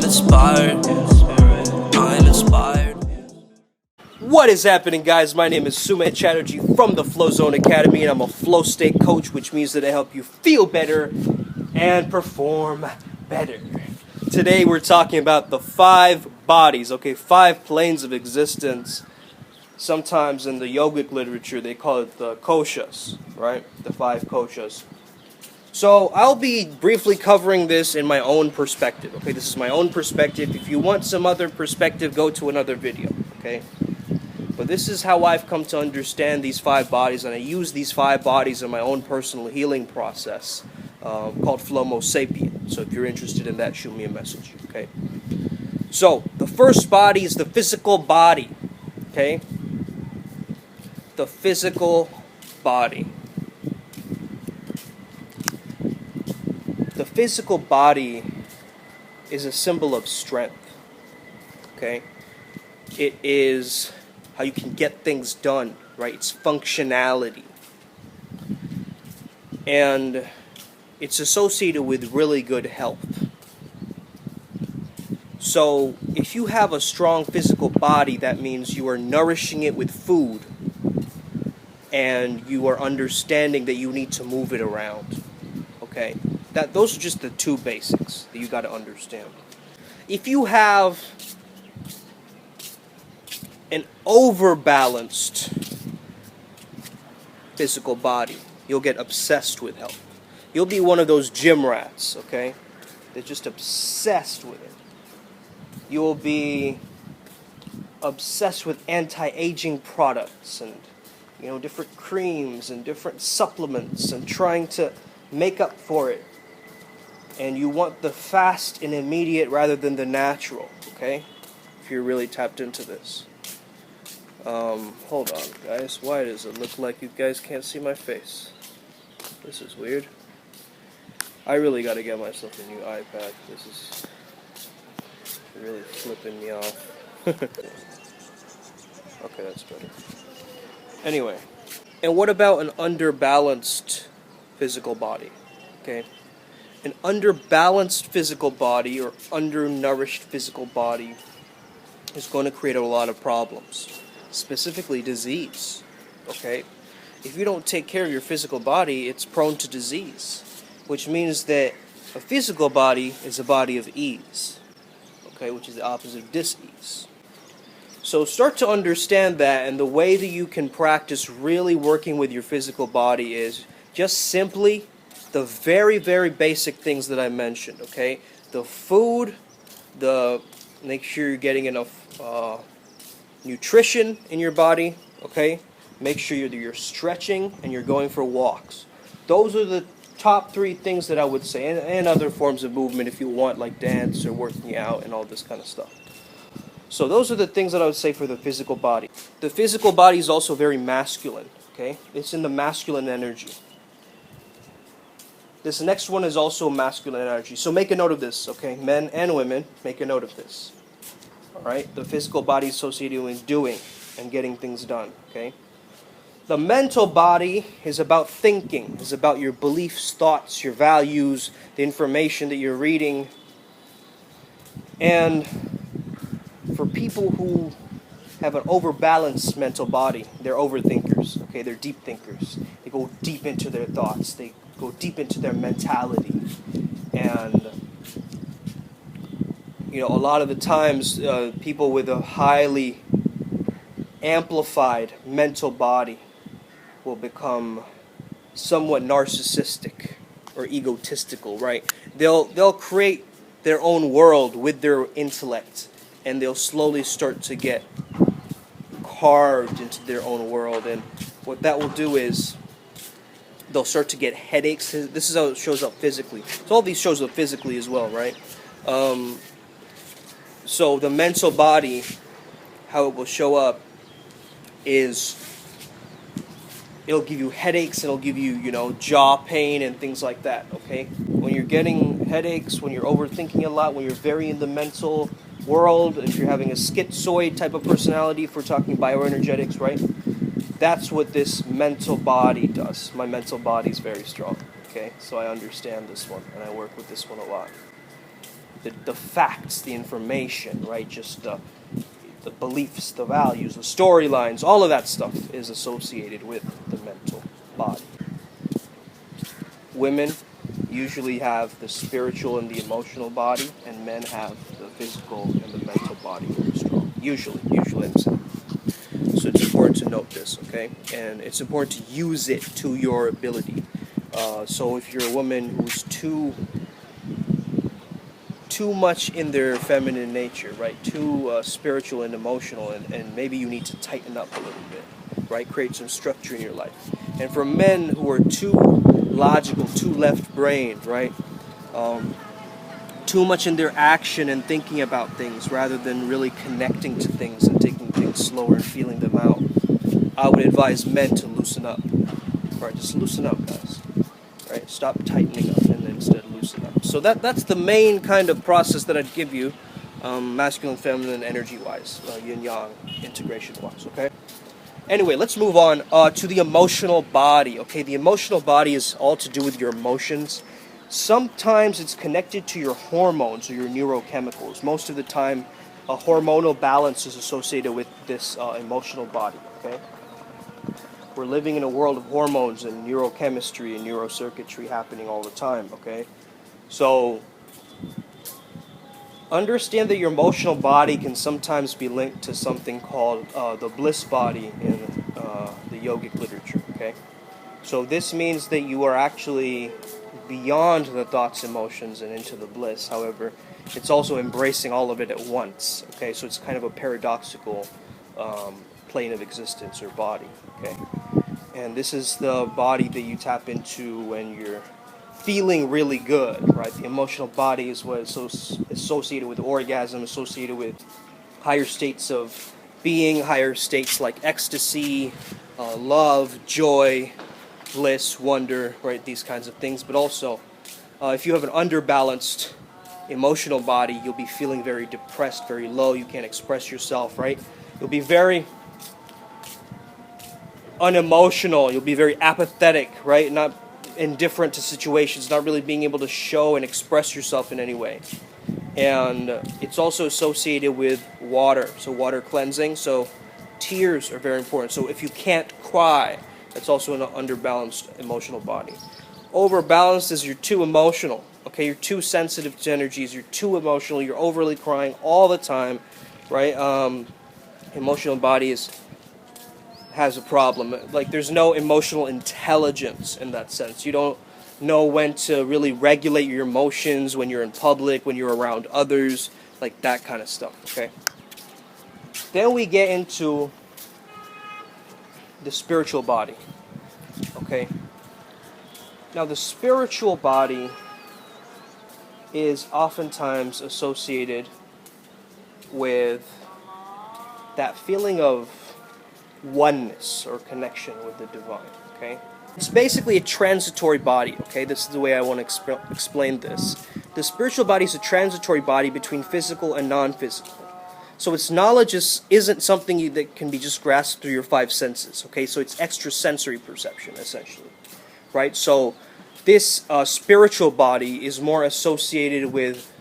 inspired. I'm inspired. What is happening, guys? My name is Sumet Chatterjee from the Flow Zone Academy, and I'm a flow state coach, which means that I help you feel better and perform better. Today we're talking about the 5 bodies, 5 planes of existence. Sometimes in the yogic literature they call it the Koshas, right? The 5 Koshas. So I'll be briefly covering this in my own perspective, okay? This is my own perspective. If you want some other perspective, go to another video, okay? But this is how I've come to understand these 5 bodies, and I use these 5 bodies in my own personal healing process called Flomo Sapien. So if you're interested in that, shoot me a message, okay? So the first body is the physical body, okay? The physical body. The physical body is a symbol of strength, okay? It is how you can get things done, right? It's functionality. And it's associated with really good health. So if you have a strong physical body, that means you are nourishing it with food, and you are understanding that you need to move it around, okay? Those are just the 2 basics that you got to understand. If you have an overbalanced physical body, you'll get obsessed with health. You'll be one of those gym rats, okay? They're just obsessed with it. You will be obsessed with anti-aging products and, different creams and different supplements and trying to make up for it. And you want the fast and immediate rather than the natural, okay? If you're really tapped into this. Hold on, guys. Why does it look like you guys can't see my face? This is weird. I really gotta get myself a new iPad. This is really flipping me off. Okay, that's better. Anyway, and what about an underbalanced physical body? Okay? An underbalanced physical body or undernourished physical body is going to create a lot of problems, specifically disease, okay? If you don't take care of your physical body, it's prone to disease, which means that a physical body is a body of ease, okay, which is the opposite of dis-ease. So start to understand that, and the way that you can practice really working with your physical body is just simply the very, very basic things that I mentioned, okay? The food, make sure you're getting enough nutrition in your body, okay? Make sure you're stretching and you're going for walks. Those are the top 3 things that I would say, and other forms of movement if you want, like dance or working out and all this kind of stuff. So those are the things that I would say for the physical body. The physical body is also very masculine, okay? It's in the masculine energy. This next one is also masculine energy. So make a note of this, okay? Men and women, make a note of this. Alright? The physical body is associated with doing and getting things done, okay? The mental body is about thinking. It's about your beliefs, thoughts, your values, the information that you're reading. And for people who have an overbalanced mental body, they're overthinkers, okay? They're deep thinkers. They go deep into their thoughts. They go deep into their mentality. And, a lot of the times, people with a highly amplified mental body will become somewhat narcissistic or egotistical, right? They'll create their own world with their intellect, and they'll slowly start to get carved into their own world. And what that will do is they'll start to get headaches. This is how it shows up physically. So all these shows up physically as well, right? So the mental body, how it will show up is it'll give you headaches, it'll give you, jaw pain and things like that, okay? When you're getting headaches, when you're overthinking a lot, when you're very in the mental world, if you're having a schizoid type of personality, if we're talking bioenergetics, right? That's what this mental body does. My mental body is very strong, okay? So I understand this one, and I work with this one a lot. the facts, the information, right? Just the beliefs, the values, the storylines, all of that stuff is associated with the mental body. Women usually have the spiritual and the emotional body, and men have the physical and the mental body very strong. Usually I'm saying. So it's important to note this, okay? And it's important to use it to your ability. So if you're a woman who's too much in their feminine nature, right? Too spiritual and emotional, and maybe you need to tighten up a little bit, right? Create some structure in your life. And for men who are too logical, too left-brained, right? Too much in their action and thinking about things rather than really connecting to things and taking things slower and feeling them out. I would advise men to loosen up. Right, just loosen up, guys. Right, stop tightening up and instead loosen up. So that's the main kind of process that I'd give you, masculine, feminine, energy-wise, yin-yang, integration-wise. Okay. Anyway, let's move on to the emotional body. Okay, the emotional body is all to do with your emotions. Sometimes it's connected to your hormones or your neurochemicals. Most of the time, a hormonal balance is associated with this emotional body. Okay, we're living in a world of hormones and neurochemistry and neurocircuitry happening all the time. Okay, so understand that your emotional body can sometimes be linked to something called the Bliss Body in the yogic literature, okay? So this means that you are actually beyond the thoughts, emotions, and into the bliss. However, it's also embracing all of it at once, okay? So it's kind of a paradoxical plane of existence or body, okay? And this is the body that you tap into when you're feeling really good, right? The emotional body is what is associated with orgasm, associated with higher states of being, higher states like ecstasy, love, joy, bliss, wonder, right? These kinds of things. But also, if you have an underbalanced emotional body, you'll be feeling very depressed, very low. You can't express yourself, right? You'll be very unemotional. You'll be very apathetic, right? Not indifferent to situations, not really being able to show and express yourself in any way. And it's also associated with water, so water cleansing. So tears are very important. So if you can't cry, that's also an underbalanced emotional body. Overbalanced is you're too emotional, okay? You're too sensitive to energies, you're too emotional, you're overly crying all the time, right? Emotional body has a problem. Like, there's no emotional intelligence in that sense. You don't know when to really regulate your emotions when you're in public, when you're around others, like that kind of stuff, okay? Then we get into the spiritual body, okay? Now, the spiritual body is oftentimes associated with that feeling of oneness or connection with the divine, okay? It's basically a transitory body, okay? This is the way I want to explain this. The spiritual body is a transitory body between physical and non-physical. So its knowledge isn't something that can be just grasped through your five senses, okay? So it's extrasensory perception, essentially, right? So this spiritual body is more associated with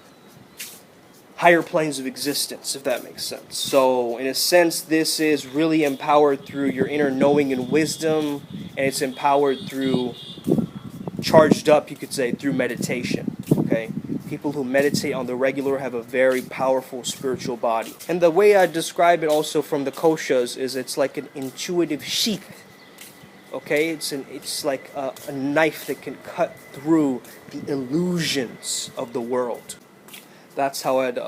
higher planes of existence, if that makes sense. So in a sense, this is really empowered through your inner knowing and wisdom, and it's empowered through, charged up, you could say, through meditation, okay? People who meditate on the regular have a very powerful spiritual body. And the way I describe it also from the Koshas is it's like an intuitive sheath, okay? It's like a knife that can cut through the illusions of the world. That's how I'd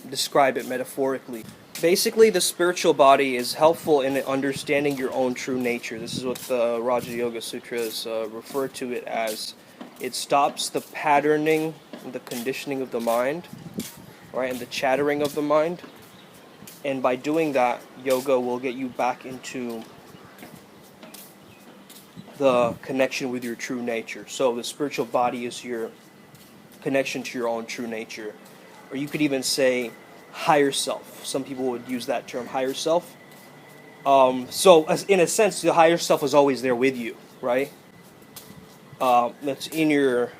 describe it metaphorically. Basically, the spiritual body is helpful in understanding your own true nature. This is what the Raja Yoga Sutras refer to it as. It stops the patterning and the conditioning of the mind, right, and the chattering of the mind. And by doing that, yoga will get you back into the connection with your true nature. So the spiritual body is your connection to your own true nature. Or you could even say higher self. Some people would use that term, higher self. So in a sense, the higher self is always there with you, right? That's in your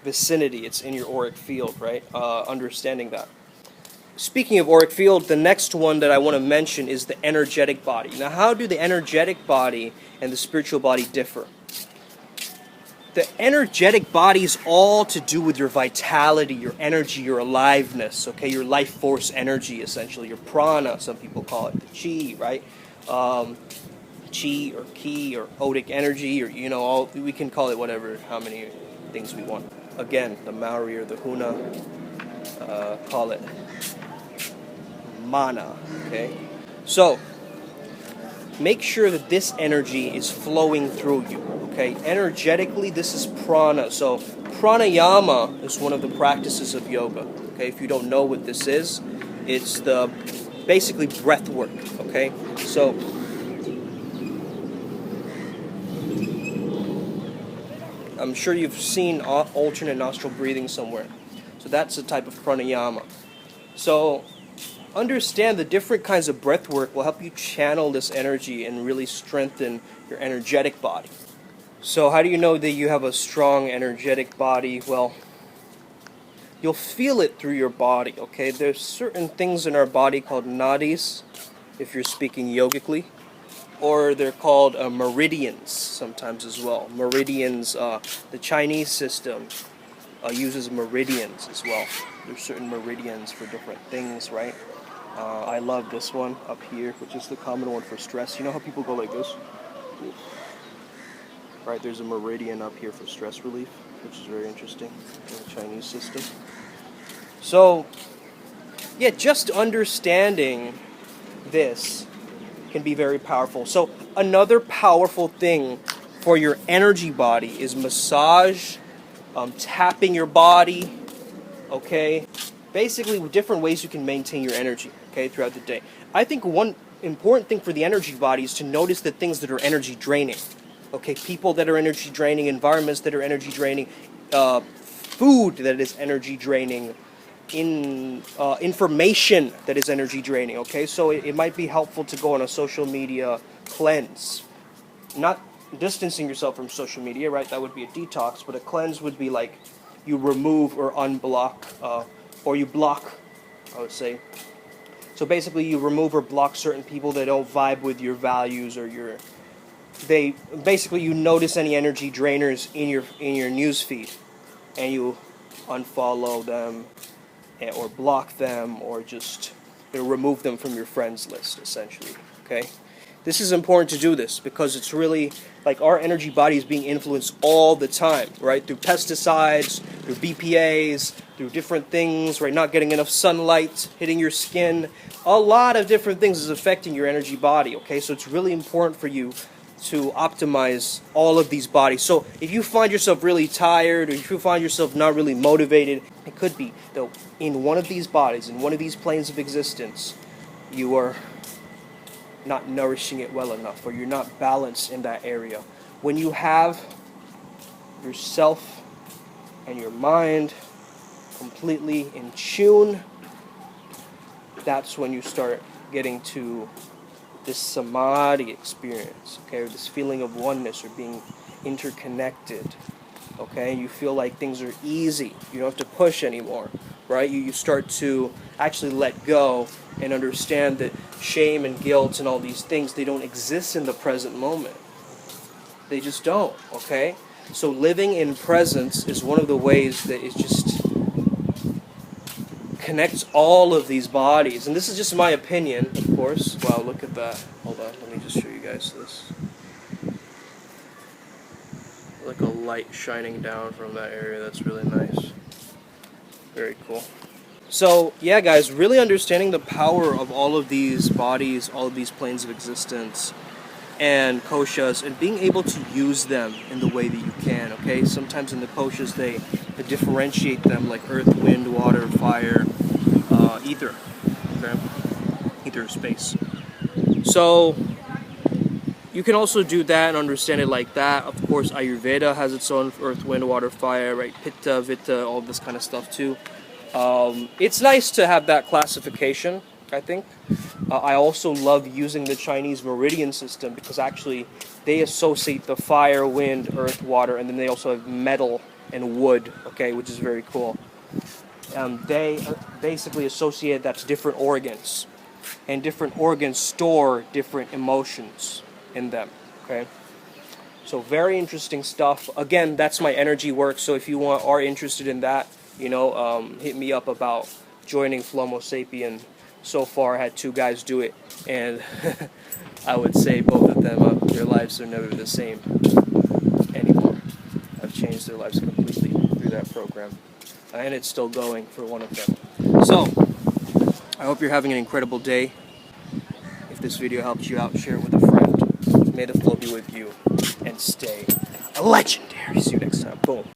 vicinity. It's in your auric field, right? Understanding that. Speaking of auric field, the next one that I want to mention is the energetic body. Now, how do the energetic body and the spiritual body differ? The energetic body is all to do with your vitality, your energy, your aliveness, okay? Your life force energy, essentially. Your prana, some people call it. The chi, right? Chi or ki or odic energy, or, you know, all we can call it whatever, how many things we want. Again, the Maori or the Huna call it mana, okay? So, make sure that this energy is flowing through you, okay? Energetically, this is prana. So, pranayama is one of the practices of yoga, okay? If you don't know what this is, it's the basically breath work, okay? So, I'm sure you've seen alternate nostril breathing somewhere. So that's a type of pranayama. So, understand the different kinds of breath work will help you channel this energy and really strengthen your energetic body. So how do you know that you have a strong energetic body? Well, you'll feel it through your body, okay? There's certain things in our body called nadis, if you're speaking yogically, or they're called meridians sometimes as well. Meridians, the Chinese system uses meridians as well. There's certain meridians for different things, right? I love this one up here, which is the common one for stress. You know how people go like this? Right, there's a meridian up here for stress relief, which is very interesting in the Chinese system. So, yeah, just understanding this can be very powerful. So, another powerful thing for your energy body is massage, tapping your body, okay? Basically, different ways you can maintain your energy, okay, throughout the day. I think one important thing for the energy body is to notice the things that are energy draining, okay? People that are energy draining, environments that are energy draining, food that is energy draining, information that is energy draining, okay? So it might be helpful to go on a social media cleanse. Not distancing yourself from social media, right? That would be a detox, but a cleanse would be like you remove or unblock, or you block, I would say. So basically you remove or block certain people that don't vibe with your values or basically you notice any energy drainers in your news feed and you unfollow them or block them or just remove them from your friends list, essentially, okay? This is important to do this because it's really like our energy body is being influenced all the time, right? Through pesticides, through BPAs, through different things, right? Not getting enough sunlight, hitting your skin. A lot of different things is affecting your energy body, okay? So it's really important for you to optimize all of these bodies. So if you find yourself really tired or if you find yourself not really motivated, it could be that in one of these bodies, in one of these planes of existence, you are not nourishing it well enough or you're not balanced in that area. When you have yourself and your mind completely in tune, that's when you start getting to this samadhi experience, okay, or this feeling of oneness or being interconnected, okay? You feel like things are easy. You don't have to push anymore, right? You start to actually let go and understand that shame and guilt and all these things, they don't exist in the present moment. They just don't, okay? So living in presence is one of the ways that it just connects all of these bodies. And this is just my opinion, of course. Wow, look at that. Hold on, let me just show you guys this. Like a light shining down from that area. That's really nice. Very cool. So, yeah, guys, really understanding the power of all of these bodies, all of these planes of existence, and koshas, and being able to use them in the way that you can, okay? Sometimes in the koshas, they differentiate them like earth, wind, water, fire, ether, okay? Ether, space. So, you can also do that and understand it like that. Of course, Ayurveda has its own earth, wind, water, fire, right? Pitta, Vata, all this kind of stuff too. It's nice to have that classification, I think. I also love using the Chinese Meridian system because actually they associate the fire, wind, earth, water, and then they also have metal and wood, okay, which is very cool. They basically associate that to different organs, and different organs store different emotions in them, okay? So very interesting stuff. Again, that's my energy work, so if you are interested in that, hit me up about joining Flomo Sapien. So far, I had 2 guys do it, and I would say both of them, their lives are never the same anymore. I've changed their lives completely through that program, and it's still going for one of them. So, I hope you're having an incredible day. If this video helps you out, share it with a friend. May the flow be with you, and stay legendary. See you next time. Boom.